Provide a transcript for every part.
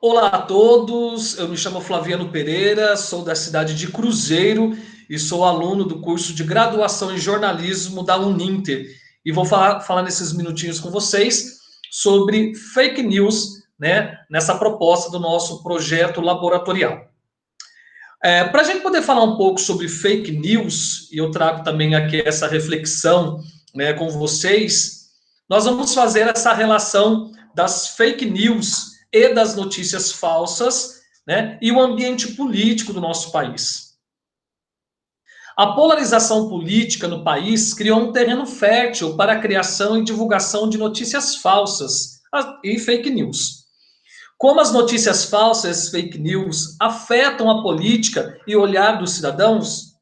Olá a todos, eu me chamo Flaviano Pereira, sou da cidade de Cruzeiro e sou aluno do curso de graduação em jornalismo da Uninter. E vou falar nesses minutinhos com vocês sobre fake news, né, nessa proposta do nosso projeto laboratorial. Para a gente poder falar um pouco sobre fake news, e eu trago também aqui essa reflexão, né, com vocês, nós vamos fazer essa relação das fake news e das notícias falsas, né, e o ambiente político do nosso país. A polarização política no país criou um terreno fértil para a criação e divulgação de notícias falsas e fake news. Como as notícias falsas, fake news, afetam a política e o olhar dos cidadãos,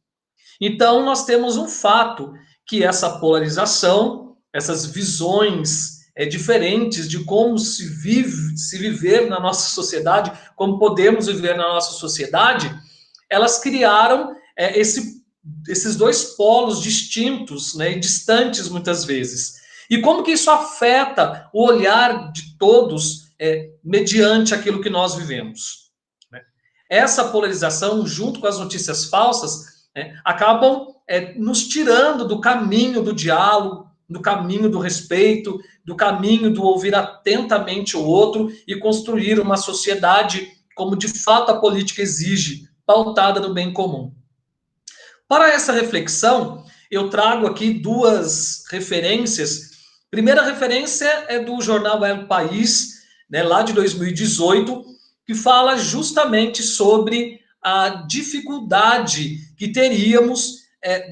então nós temos um fato, que essa polarização, essas visões diferentes de como se viver na nossa sociedade, como podemos viver na nossa sociedade, elas criaram esses dois polos distintos, né, e distantes muitas vezes. E como que isso afeta o olhar de todos mediante aquilo que nós vivemos. Né? Essa polarização, junto com as notícias falsas, acabam nos tirando do caminho do diálogo, do caminho do respeito, do caminho do ouvir atentamente o outro e construir uma sociedade como de fato a política exige, pautada no bem comum. Para essa reflexão, eu trago aqui duas referências. Primeira referência é do jornal El País, né, lá de 2018, que fala justamente sobre a dificuldade que teríamos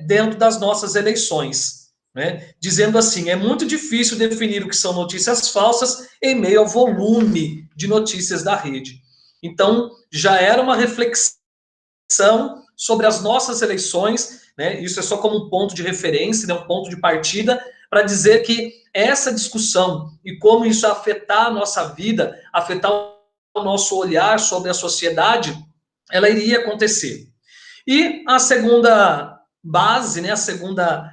dentro das nossas eleições. Né? Dizendo assim, é muito difícil definir o que são notícias falsas em meio ao volume de notícias da rede. Então, já era uma reflexão sobre as nossas eleições, né? Isso é só como um ponto de referência, né? Um ponto de partida, para dizer que essa discussão e como isso afetar a nossa vida, afetar o nosso olhar sobre a sociedade, ela iria acontecer. E a segunda base, né? A segunda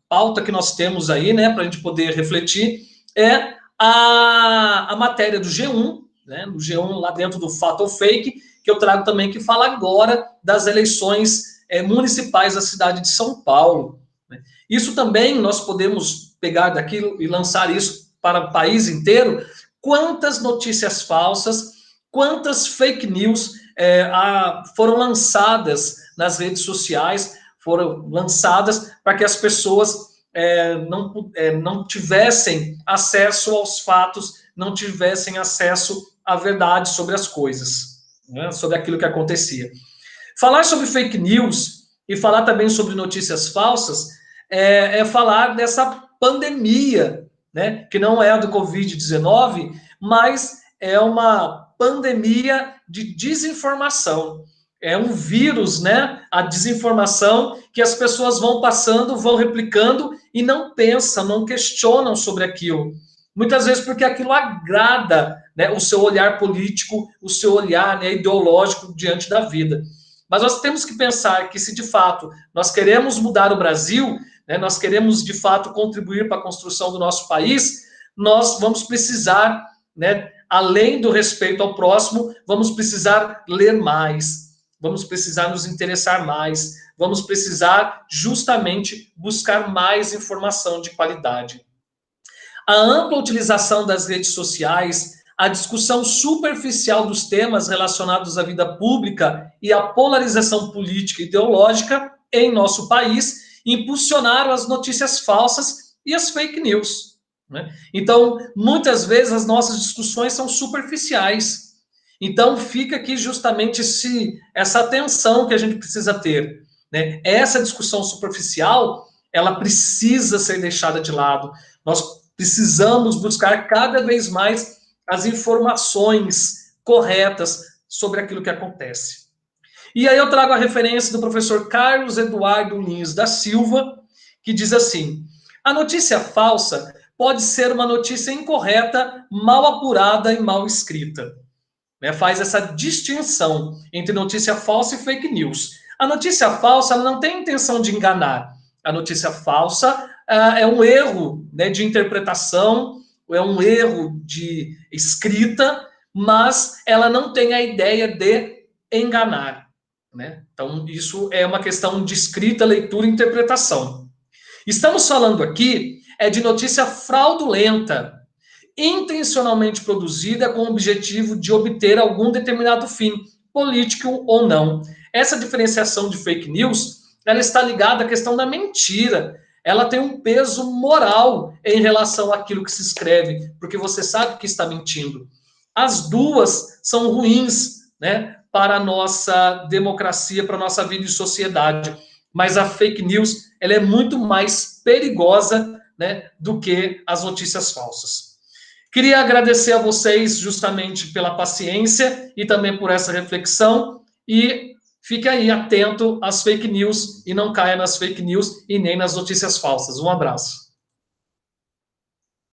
pauta que nós temos aí, né? Para a gente poder refletir, é a matéria do G1, né? No G1, lá dentro do Fato ou Fake, que eu trago também, que fala agora das eleições municipais da cidade de São Paulo. Né? Isso também nós podemos pegar daquilo e lançar isso para o país inteiro. Quantas notícias falsas, quantas fake news foram lançadas nas redes sociais, foram lançadas para que as pessoas não tivessem acesso aos fatos, não tivessem acesso à verdade sobre as coisas, né, sobre aquilo que acontecia. Falar sobre fake news e falar também sobre notícias falsas falar dessa pandemia, né, que não é a do Covid-19, mas é uma pandemia de desinformação. É um vírus, né? A desinformação que as pessoas vão passando, vão replicando e não pensam, não questionam sobre aquilo. Muitas vezes porque aquilo agrada, né, o seu olhar político, o seu olhar, né, ideológico diante da vida. Mas nós temos que pensar que se de fato nós queremos mudar o Brasil, né, nós queremos de fato contribuir para a construção do nosso país, nós vamos precisar, né, além do respeito ao próximo, vamos precisar ler mais, vamos precisar nos interessar mais, vamos precisar justamente buscar mais informação de qualidade. A ampla utilização das redes sociais, a discussão superficial dos temas relacionados à vida pública e a polarização política e ideológica em nosso país impulsionaram as notícias falsas e as fake news. Né? Então, muitas vezes as nossas discussões são superficiais. Então, fica aqui justamente essa atenção que a gente precisa ter. Né? Essa discussão superficial, ela precisa ser deixada de lado. Nós precisamos buscar cada vez mais as informações corretas sobre aquilo que acontece. E aí eu trago a referência do professor Carlos Eduardo Lins da Silva, que diz assim: a notícia falsa pode ser uma notícia incorreta, mal apurada e mal escrita. Né? Faz essa distinção entre notícia falsa e fake news. A notícia falsa ela não tem intenção de enganar. A notícia falsa é um erro, né, de interpretação, é um erro de escrita, mas ela não tem a ideia de enganar, né? Então, isso é uma questão de escrita, leitura e interpretação. Estamos falando aqui de notícia fraudulenta, intencionalmente produzida com o objetivo de obter algum determinado fim, político ou não. Essa diferenciação de fake news, ela está ligada à questão da mentira. Ela tem um peso moral em relação àquilo que se escreve, porque você sabe que está mentindo. As duas são ruins, né, para a nossa democracia, para a nossa vida em sociedade. Mas a fake news, ela é muito mais perigosa, né, do que as notícias falsas. Queria agradecer a vocês justamente pela paciência e também por essa reflexão. E fique aí atento às fake news e não caia nas fake news e nem nas notícias falsas. Um abraço.